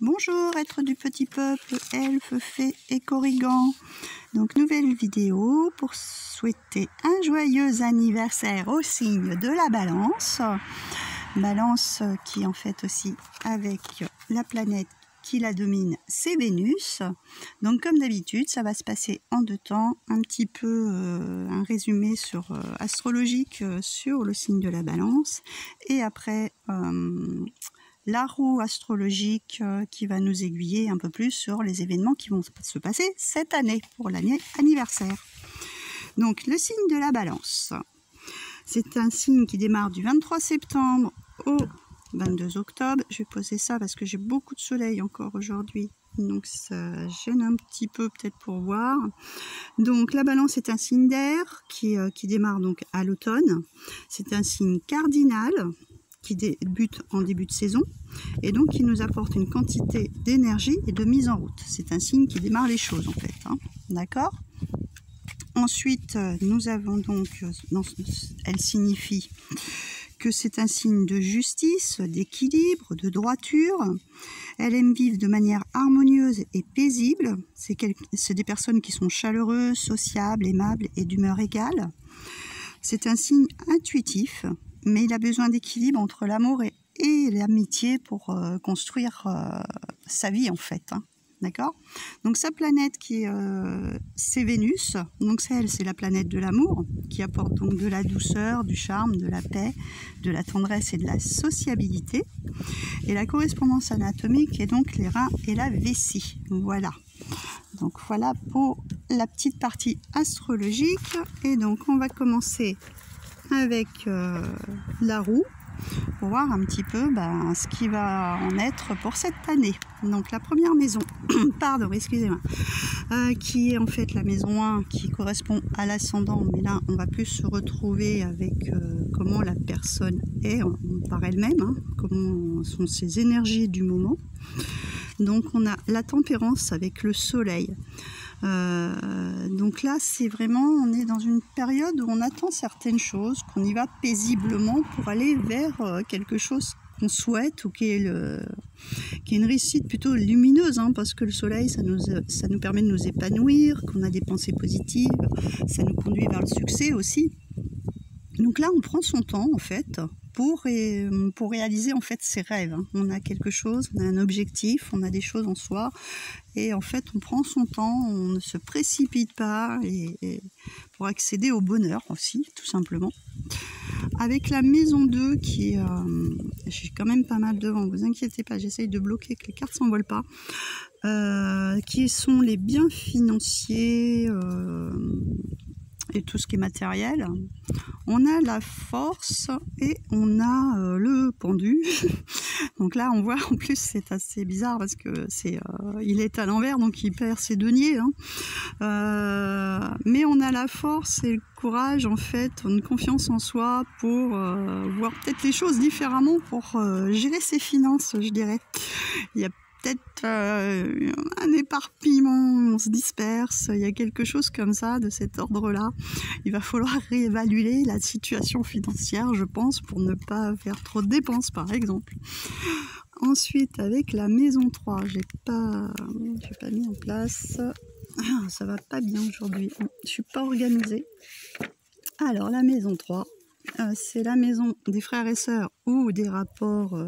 Bonjour, être du petit peuple, elfes, fées et corrigans. Donc nouvelle vidéo pour souhaiter un joyeux anniversaire au signe de la Balance. Balance qui en fait aussi avec la planète qui la domine, c'est Vénus. Donc comme d'habitude, ça va se passer en deux temps, un petit peu un résumé astrologique sur le signe de la Balance et après la roue astrologique qui va nous aiguiller un peu plus sur les événements qui vont se passer cette année pour l'année anniversaire. Donc le signe de la Balance, c'est un signe qui démarre du 23 septembre au 22 octobre. Je vais poser ça parce que j'ai beaucoup de soleil encore aujourd'hui, donc ça gêne un petit peu peut-être pour voir. Donc la Balance est un signe d'air qui démarre donc à l'automne. C'est un signe cardinal qui débute en début de saison et donc qui nous apporte une quantité d'énergie et de mise en route. C'est un signe qui démarre les choses en fait, hein. D'accord ? Ensuite, nous avons donc, elle signifie que c'est un signe de justice, d'équilibre, de droiture. Elle aime vivre de manière harmonieuse et paisible. C'est des personnes qui sont chaleureuses, sociables, aimables et d'humeur égale. C'est un signe intuitif, mais il a besoin d'équilibre entre l'amour et l'amitié pour construire sa vie en fait, hein. D'accord ? Donc sa planète c'est Vénus, donc c'est la planète de l'amour, qui apporte donc de la douceur, du charme, de la paix, de la tendresse et de la sociabilité. Et la correspondance anatomique est donc les reins et la vessie. Voilà. Donc voilà pour la petite partie astrologique. Et donc on va commencer avec la roue pour voir un petit peu ce qui va en être pour cette année. Donc la première maison, pardon, excusez-moi, qui est en fait la maison 1 qui correspond à l'ascendant, mais là on va plus se retrouver avec comment la personne est par elle-même, hein, comment sont ses énergies du moment. Donc on a la tempérance avec le soleil. Donc là c'est vraiment, on est dans une période où on attend certaines choses, qu'on y va paisiblement pour aller vers quelque chose qu'on souhaite ou qui est une réussite plutôt lumineuse, hein, parce que le soleil ça nous permet de nous épanouir, qu'on a des pensées positives, ça nous conduit vers le succès aussi. Donc là on prend son temps en fait pour réaliser en fait ses rêves, hein. On a quelque chose, on a un objectif, on a des choses en soi et en fait on prend son temps, on ne se précipite pas et pour accéder au bonheur aussi tout simplement. Avec la maison 2 qui j'ai quand même pas mal devant, vous inquiétez pas, j'essaye de bloquer que les cartes s'envolent pas, qui sont les biens financiers et tout ce qui est matériel. On a la force et on a le pendu. Donc là on voit, en plus c'est assez bizarre parce que il est à l'envers, donc il perd ses deniers, hein. Mais on a la force et le courage en fait, une confiance en soi pour voir peut-être les choses différemment, pour gérer ses finances, je dirais. Il y a peut-être un éparpillement, on se disperse, il y a quelque chose comme ça, de cet ordre-là. Il va falloir réévaluer la situation financière, je pense, pour ne pas faire trop de dépenses, par exemple. Ensuite, avec la maison 3, j'ai pas mis en place. Ça va pas bien aujourd'hui, je suis pas organisée. Alors, la maison 3, c'est la maison des frères et sœurs ou des rapports,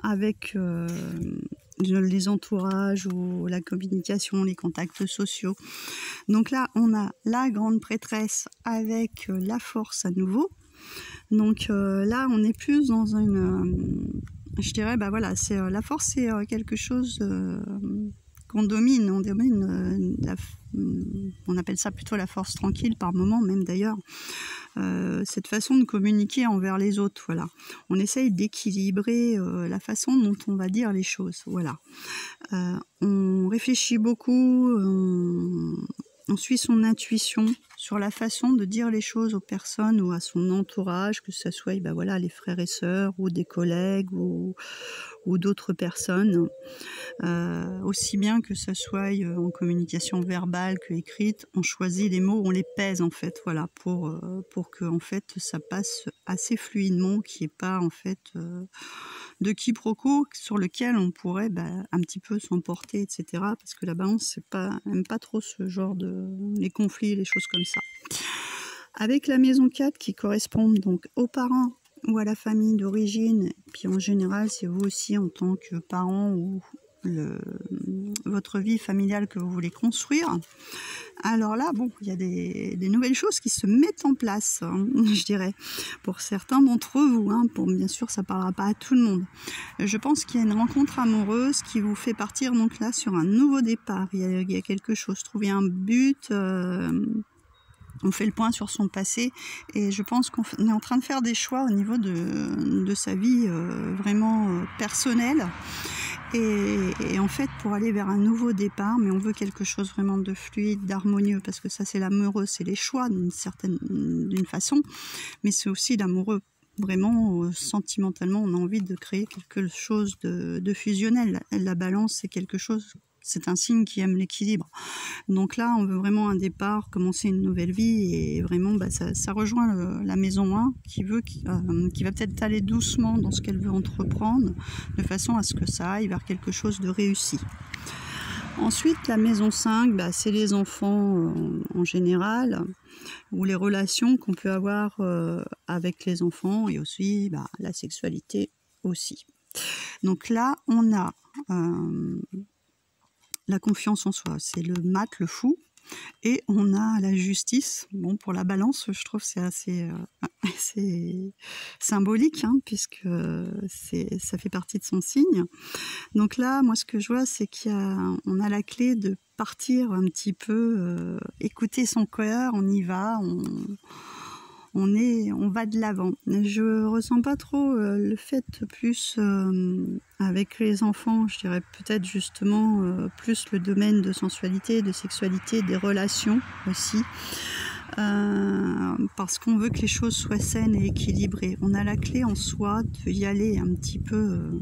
avec les entourages ou la communication, les contacts sociaux. Donc là, on a la grande prêtresse avec la force à nouveau. Donc là, on est plus dans je dirais, voilà, la force, c'est quelque chose qu'on domine. On domine on appelle ça plutôt la force tranquille par moment, même d'ailleurs. Cette façon de communiquer envers les autres, voilà. On essaye d'équilibrer la façon dont on va dire les choses, voilà. On réfléchit beaucoup, on suit son intuition sur la façon de dire les choses aux personnes ou à son entourage, que ce soit voilà, les frères et sœurs ou des collègues ou d'autres personnes, aussi bien que ce soit en communication verbale que écrite. On choisit les mots, on les pèse en fait, voilà, pour que en fait ça passe assez fluidement, qu'il n'y ait pas en fait de quiproquos sur lequel on pourrait un petit peu s'emporter, etc. Parce que la balance n'aime pas trop ce genre les conflits, les choses comme ça. Avec la maison 4 qui correspond donc aux parents ou à la famille d'origine, puis en général c'est vous aussi en tant que parent ou votre vie familiale que vous voulez construire. Alors là, bon, il y a des nouvelles choses qui se mettent en place, hein, je dirais, pour certains d'entre vous. Hein, bien sûr, ça ne parlera pas à tout le monde. Je pense qu'il y a une rencontre amoureuse qui vous fait partir donc là sur un nouveau départ. Il y a quelque chose, trouver un but. On fait le point sur son passé et je pense qu'on est en train de faire des choix au niveau de sa vie vraiment personnelle. Et en fait, pour aller vers un nouveau départ, mais on veut quelque chose vraiment de fluide, d'harmonieux, parce que ça c'est l'amoureux, c'est les choix d'une façon, mais c'est aussi l'amoureux. Vraiment, sentimentalement, on a envie de créer quelque chose de fusionnel. La balance, c'est quelque chose, c'est un signe qui aime l'équilibre. Donc là, on veut vraiment un départ, commencer une nouvelle vie, et vraiment, ça rejoint la maison 1 qui va peut-être aller doucement dans ce qu'elle veut entreprendre, de façon à ce que ça aille vers quelque chose de réussi. Ensuite, la maison 5, c'est les enfants en général, ou les relations qu'on peut avoir avec les enfants, et aussi la sexualité aussi. Donc là, on a la confiance en soi, c'est le mat, le fou, et on a la justice. Bon, pour la balance, je trouve que c'est assez symbolique, hein, puisque ça fait partie de son signe. Donc là, moi, ce que je vois, c'est qu'on a la clé de partir un petit peu, écouter son cœur, on y va, on va de l'avant. Je ressens pas trop le fait plus avec les enfants, je dirais peut-être justement plus le domaine de sensualité, de sexualité, des relations aussi, parce qu'on veut que les choses soient saines et équilibrées. On a la clé en soi d'y aller un petit peu,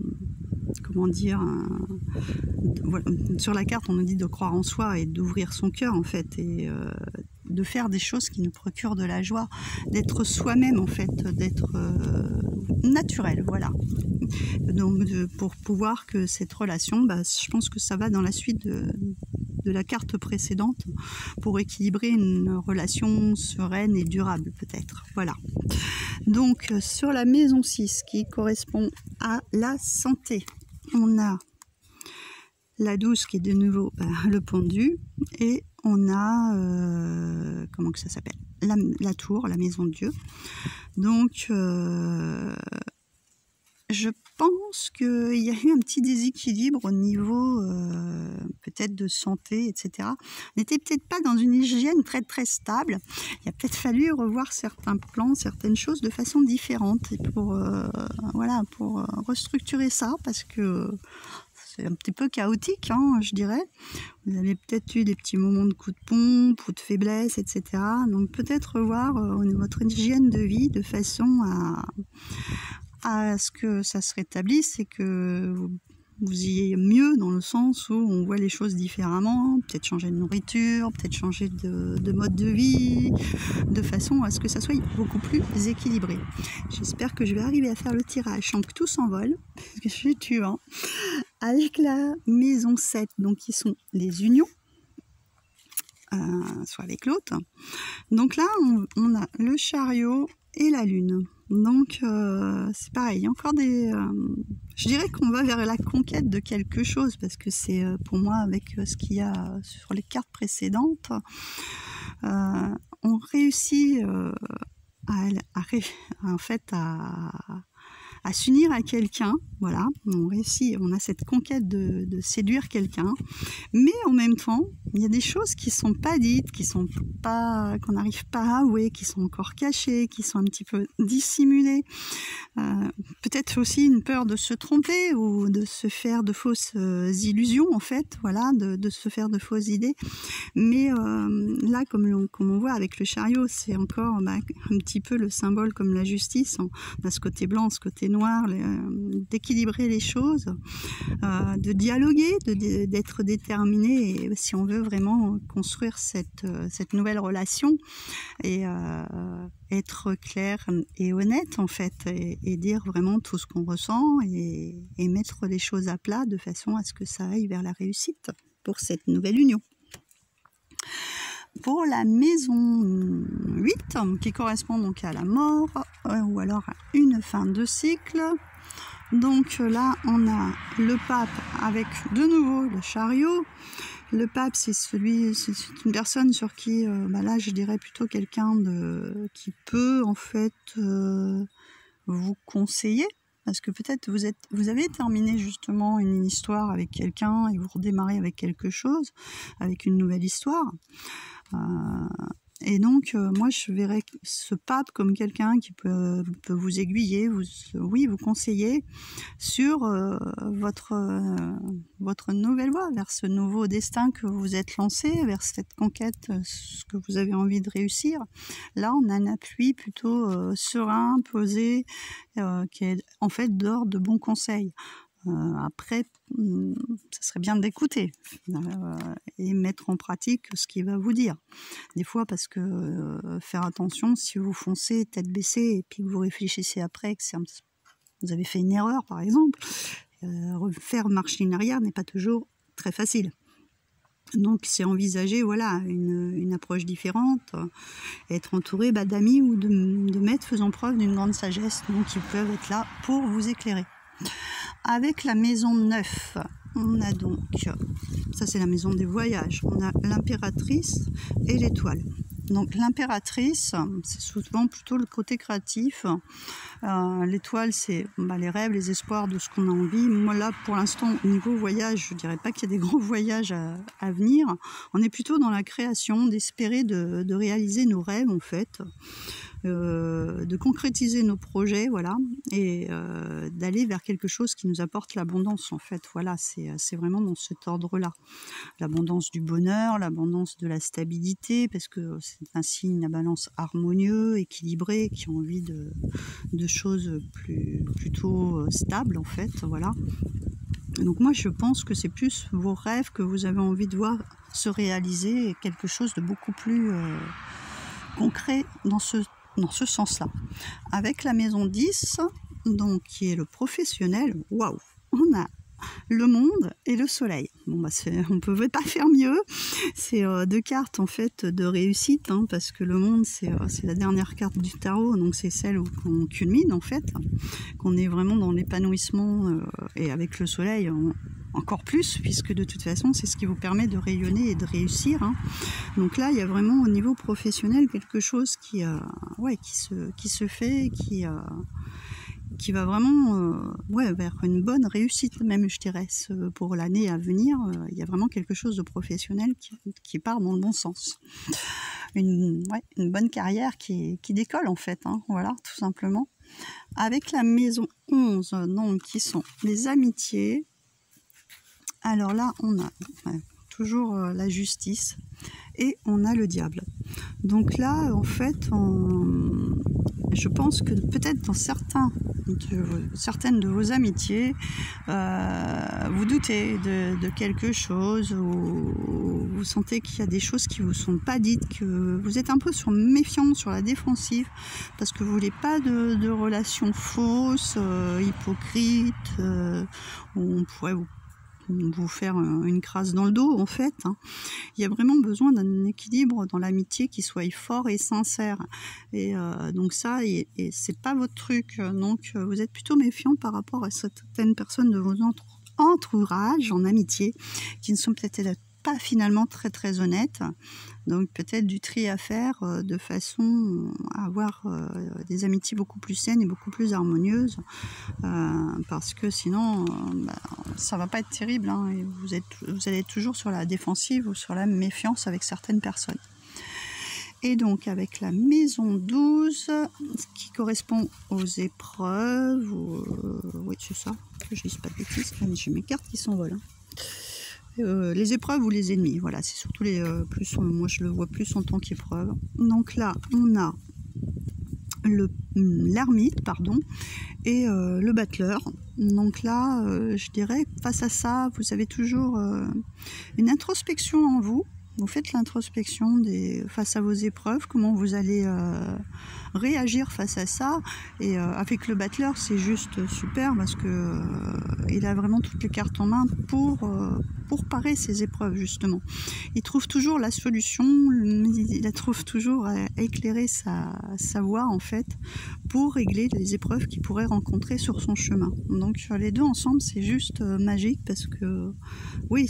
comment dire, voilà. Sur la carte on nous dit de croire en soi et d'ouvrir son cœur en fait, et de faire des choses qui nous procurent de la joie, d'être soi-même en fait, d'être naturel, voilà. Donc pour pouvoir que cette relation, je pense que ça va dans la suite de la carte précédente, pour équilibrer une relation sereine et durable peut-être, voilà. Donc sur la maison 6 qui correspond à la santé, on a la 12 qui est de nouveau le pendu, et on a, comment que ça s'appelle, la tour, la maison de Dieu. Donc, je pense qu'il y a eu un petit déséquilibre au niveau peut-être de santé, etc. On n'était peut-être pas dans une hygiène très très stable. Il a peut-être fallu revoir certains plans, certaines choses de façon différente, et pour restructurer ça, parce que c'est un petit peu chaotique, hein, je dirais. Vous avez peut-être eu des petits moments de coups de pompe ou de faiblesse, etc. Donc peut-être revoir votre hygiène de vie de façon à ce que ça se rétablisse et que vous ayez mieux, dans le sens où on voit les choses différemment, peut-être changer de nourriture, peut-être changer de mode de vie, de façon à ce que ça soit beaucoup plus équilibré. J'espère que je vais arriver à faire le tirage sans que tout s'envole, parce que je suis tuant. Avec la maison 7, donc qui sont les unions, soit avec l'autre. Donc là, on a le chariot et la lune. Donc c'est pareil, il y a encore des... je dirais qu'on va vers la conquête de quelque chose, parce que c'est pour moi, avec ce qu'il y a sur les cartes précédentes, on réussit à s'unir à quelqu'un, voilà, on réussit, on a cette conquête de séduire quelqu'un, mais en même temps, il y a des choses qui sont pas dites, qu'on n'arrive pas à avouer, qui sont encore cachées, qui sont un petit peu dissimulées, peut-être aussi une peur de se tromper ou de se faire de fausses illusions en fait, voilà, de se faire de fausses idées, mais là comme on voit avec le chariot, c'est encore un petit peu le symbole comme la justice, on a ce côté blanc, ce côté noir, d'équilibrer les choses, de dialoguer, d'être déterminé, et si on veut vraiment construire cette nouvelle relation et être clair et honnête en fait, et dire vraiment tout ce qu'on ressent et mettre les choses à plat de façon à ce que ça aille vers la réussite pour cette nouvelle union. Pour la maison 8, qui correspond donc à la mort, ou alors à une fin de cycle. Donc là, on a le pape avec de nouveau le chariot. Le pape, c'est une personne sur qui, là, je dirais plutôt quelqu'un qui peut en fait vous conseiller. Parce que peut-être vous avez terminé justement une histoire avec quelqu'un et vous redémarrez avec quelque chose, avec une nouvelle histoire. Et donc, moi, je verrais ce pape comme quelqu'un qui peut vous aiguiller, vous conseiller sur votre nouvelle voie, vers ce nouveau destin que vous êtes lancé, vers cette conquête, ce que vous avez envie de réussir. Là, on a un appui plutôt serein, posé, qui est en fait d'ordre de bons conseils. Après, ça serait bien d'écouter et mettre en pratique ce qu'il va vous dire. Des fois, parce que faire attention, si vous foncez tête baissée et puis que vous réfléchissez après, que vous avez fait une erreur par exemple, refaire marche en arrière n'est pas toujours très facile. Donc c'est envisager une approche différente, être entouré d'amis ou de maîtres faisant preuve d'une grande sagesse, donc qui peuvent être là pour vous éclairer. Avec la maison 9, on a donc, ça c'est la maison des voyages, on a l'impératrice et l'étoile. Donc l'impératrice, c'est souvent plutôt le côté créatif. L'étoile, c'est les rêves, les espoirs de ce qu'on a envie. Moi là, pour l'instant, au niveau voyage, je dirais pas qu'il y a des grands voyages à venir. On est plutôt dans la création, d'espérer de réaliser nos rêves en fait. De concrétiser nos projets, et d'aller vers quelque chose qui nous apporte l'abondance en fait. C'est vraiment dans cet ordre-là. L'abondance du bonheur, l'abondance de la stabilité, parce que c'est un signe à balance harmonieux, équilibré, qui a envie de choses plutôt stables en fait, Donc moi je pense que c'est plus vos rêves que vous avez envie de voir se réaliser, et quelque chose de beaucoup plus concret dans ce sens-là. Avec la maison 10, donc qui est le professionnel, waouh, on a le monde et le soleil. On ne pouvait pas faire mieux. C'est deux cartes en fait de réussite, parce que le monde c'est la dernière carte du tarot, donc c'est celle où on culmine en fait, qu'on est vraiment dans l'épanouissement, et avec le soleil encore plus, puisque de toute façon c'est ce qui vous permet de rayonner et de réussir. Donc là il y a vraiment au niveau professionnel quelque chose qui se fait, qui va vraiment vers une bonne réussite même, je dirais, pour l'année à venir. Il y a vraiment quelque chose de professionnel qui part dans le bon sens. Une bonne carrière qui décolle en fait, tout simplement. Avec la maison 11, donc, qui sont les amitiés. Alors là, on a toujours la justice et on a le diable. Donc là, en fait, je pense que peut-être dans certaines de vos amitiés, vous doutez de quelque chose, ou vous sentez qu'il y a des choses qui ne vous sont pas dites, que vous êtes un peu méfiant, sur la défensive, parce que vous ne voulez pas de relations fausses, hypocrites, où on pourrait vous faire une crasse dans le dos en fait. Il y a vraiment besoin d'un équilibre dans l'amitié qui soit fort et sincère, et donc ça, et c'est pas votre truc, donc vous êtes plutôt méfiant par rapport à certaines personnes de vos entourages en amitié qui ne sont peut-être pas finalement très très honnêtes. Donc peut-être du tri à faire, de façon à avoir des amitiés beaucoup plus saines et beaucoup plus harmonieuses, parce que sinon ça va pas être terrible, et vous allez être toujours sur la défensive ou sur la méfiance avec certaines personnes. Et donc avec la maison 12, qui correspond aux épreuves, oui c'est ça, que je dise pas de bêtises, j'ai mes cartes qui s'envolent. Les épreuves ou les ennemis, c'est surtout les moi je le vois plus en tant qu'épreuve. Donc là on a l'ermite et le battleur. Donc là je dirais, face à ça, vous avez toujours une introspection en vous, vous faites l'introspection face à vos épreuves, comment vous allez réagir face à ça. Et avec le battleur, c'est juste super parce que il a vraiment toutes les cartes en main pour parer ces épreuves, justement. Il trouve toujours la solution, il trouve toujours à éclairer sa voie, en fait, pour régler les épreuves qu'il pourrait rencontrer sur son chemin. Donc les deux ensemble, c'est juste magique parce que, oui,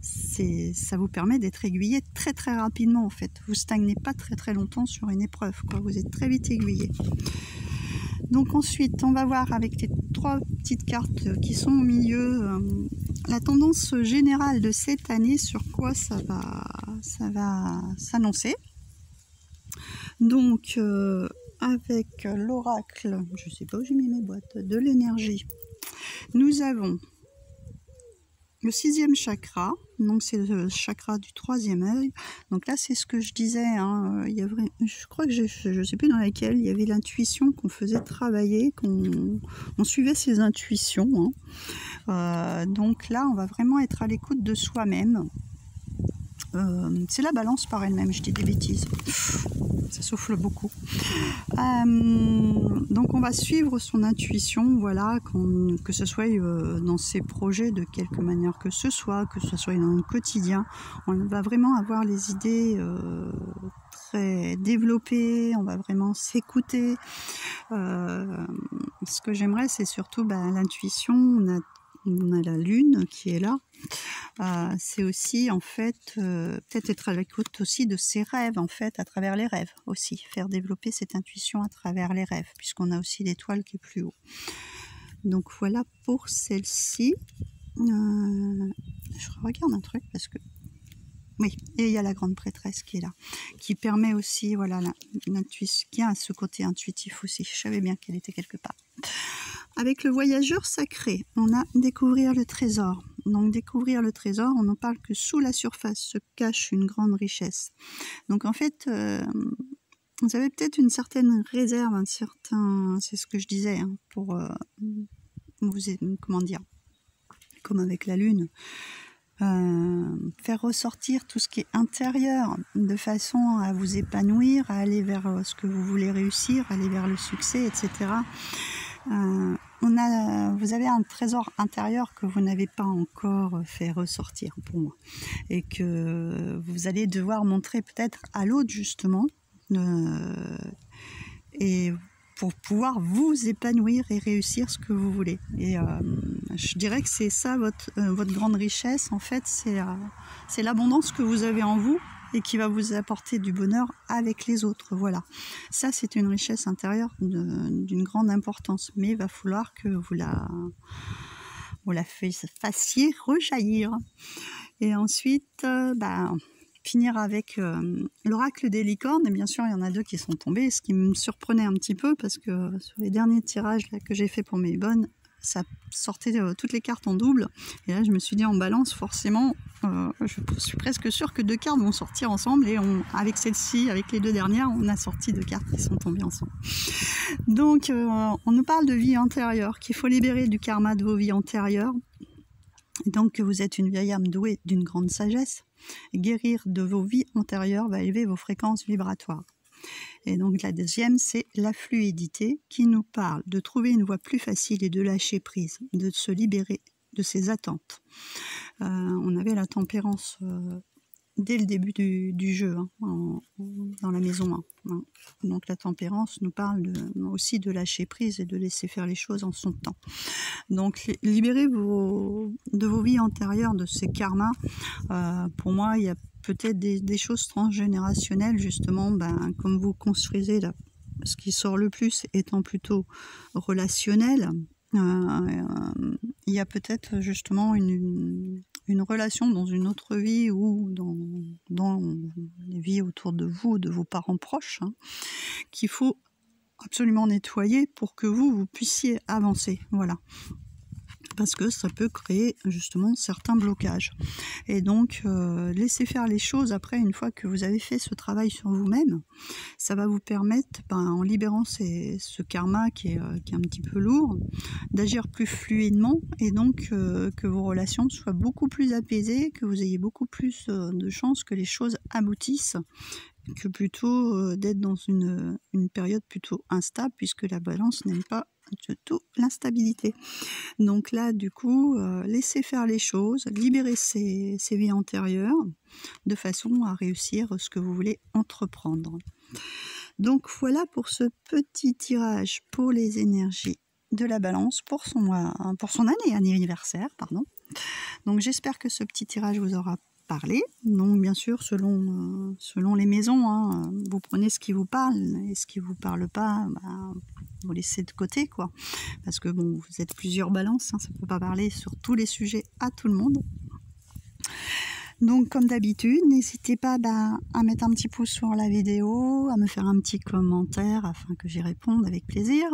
ça vous permet d'être aiguillé très très rapidement, en fait. Vous stagnez pas très très longtemps sur une épreuve, quoi. Vous êtes très vite aiguillé. Donc ensuite, on va voir avec les 3 petites cartes qui sont au milieu la tendance générale de cette année, sur quoi ça va s'annoncer. Donc avec l'oracle, je sais pas où j'ai mis mes boîtes, de l'énergie, nous avons le 6e chakra, donc c'est le chakra du 3e œil. Donc là, c'est ce que je disais, hein, je crois que je sais plus dans laquelle, il y avait l'intuition qu'on faisait travailler, on suivait ses intuitions. Hein. Donc là, on va vraiment être à l'écoute de soi-même. C'est la balance par elle-même, je dis des bêtises. Ça souffle beaucoup. Donc on va suivre son intuition, voilà, que ce soit dans ses projets de quelque manière que ce soit dans le quotidien. On va vraiment avoir les idées très développées, on va vraiment s'écouter. Ce que j'aimerais, c'est surtout l'intuition. On a la lune qui est là. C'est aussi, en fait, peut-être être à l'écoute aussi de ses rêves, en fait, à travers les rêves aussi. Faire développer cette intuition à travers les rêves, puisqu'on a aussi l'étoile qui est plus haut. Donc voilà pour celle-ci. Je regarde un truc parce que... Oui, et il y a la grande prêtresse qui est là, qui permet aussi, voilà, l'intuition, qui a ce côté intuitif aussi. Je savais bien qu'elle était quelque part. Avec le voyageur sacré, on a découvrir le trésor. Donc découvrir le trésor, on en parle que sous la surface se cache une grande richesse. Donc en fait, vous avez peut-être une certaine réserve, c'est ce que je disais, hein, pour comment dire, comme avec la lune, faire ressortir tout ce qui est intérieur de façon à vous épanouir, à aller vers ce que vous voulez réussir, aller vers le succès, etc. Vous avez un trésor intérieur que vous n'avez pas encore fait ressortir pour moi et que vous allez devoir montrer peut-être à l'autre justement et pour pouvoir vous épanouir et réussir ce que vous voulez. Et je dirais que c'est ça votre grande richesse, en fait, c'est l'abondance que vous avez en vous et qui va vous apporter du bonheur avec les autres. Voilà. Ça, c'est une richesse intérieure d'une grande importance. Mais il va falloir que vous la fassiez rejaillir. Et ensuite, finir avec l'oracle des licornes. Et bien sûr, il y en a 2 qui sont tombés, ce qui me surprenait un petit peu parce que sur les derniers tirages là, que j'ai fait pour mes bonnes, ça sortait toutes les cartes en double. Et là, je me suis dit en balance, forcément, je suis presque sûre que 2 cartes vont sortir ensemble. Et avec celle-ci, avec les 2 dernières, on a sorti 2 cartes qui sont tombées ensemble. Donc, on nous parle de vie antérieure, qu'il faut libérer du karma de vos vies antérieures. Et donc, vous êtes une vieille âme douée d'une grande sagesse. Guérir de vos vies antérieures va élever vos fréquences vibratoires. Et donc la deuxième, c'est la fluidité qui nous parle de trouver une voie plus facile et de lâcher prise, de se libérer de ses attentes. On avait la tempérance dès le début du jeu, hein, dans la maison 1. Hein. Donc la tempérance nous parle aussi de lâcher prise et de laisser faire les choses en son temps. Donc libérez de vos vies antérieures, de ces karmas. Pour moi, il y a peut-être des choses transgénérationnelles, justement, comme vous construisez là, ce qui sort le plus étant plutôt relationnel. Il y a peut-être justement une relation dans une autre vie ou dans les vies autour de vous, de vos parents proches, hein, qu'il faut absolument nettoyer pour que vous puissiez avancer. Voilà. parce que ça peut créer justement certains blocages. Et donc, laissez faire les choses après, une fois que vous avez fait ce travail sur vous-même, ça va vous permettre, en libérant ce karma qui est un petit peu lourd, d'agir plus fluidement et donc que vos relations soient beaucoup plus apaisées, que vous ayez beaucoup plus de chances que les choses aboutissent, que plutôt d'être dans une période plutôt instable, puisque la balance n'aime pas du tout l'instabilité. Donc là, du coup, laissez faire les choses, libérez ces vies antérieures, de façon à réussir ce que vous voulez entreprendre. Donc voilà pour ce petit tirage pour les énergies de la balance pour son année anniversaire, pardon. Donc j'espère que ce petit tirage vous aura parlé. Donc bien sûr, selon les maisons, hein, vous prenez ce qui vous parle, et ce qui vous parle pas, vous laissez de côté, quoi. Parce que bon, vous êtes plusieurs balances, hein, ça ne peut pas parler sur tous les sujets à tout le monde. Donc comme d'habitude, n'hésitez pas à mettre un petit pouce sur la vidéo, à me faire un petit commentaire afin que j'y réponde avec plaisir,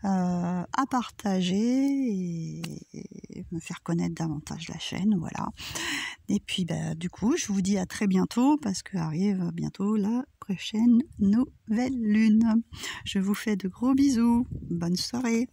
à partager et me faire connaître davantage la chaîne, voilà. Et puis du coup, je vous dis à très bientôt, parce qu'arrive bientôt la prochaine nouvelle lune. Je vous fais de gros bisous, bonne soirée.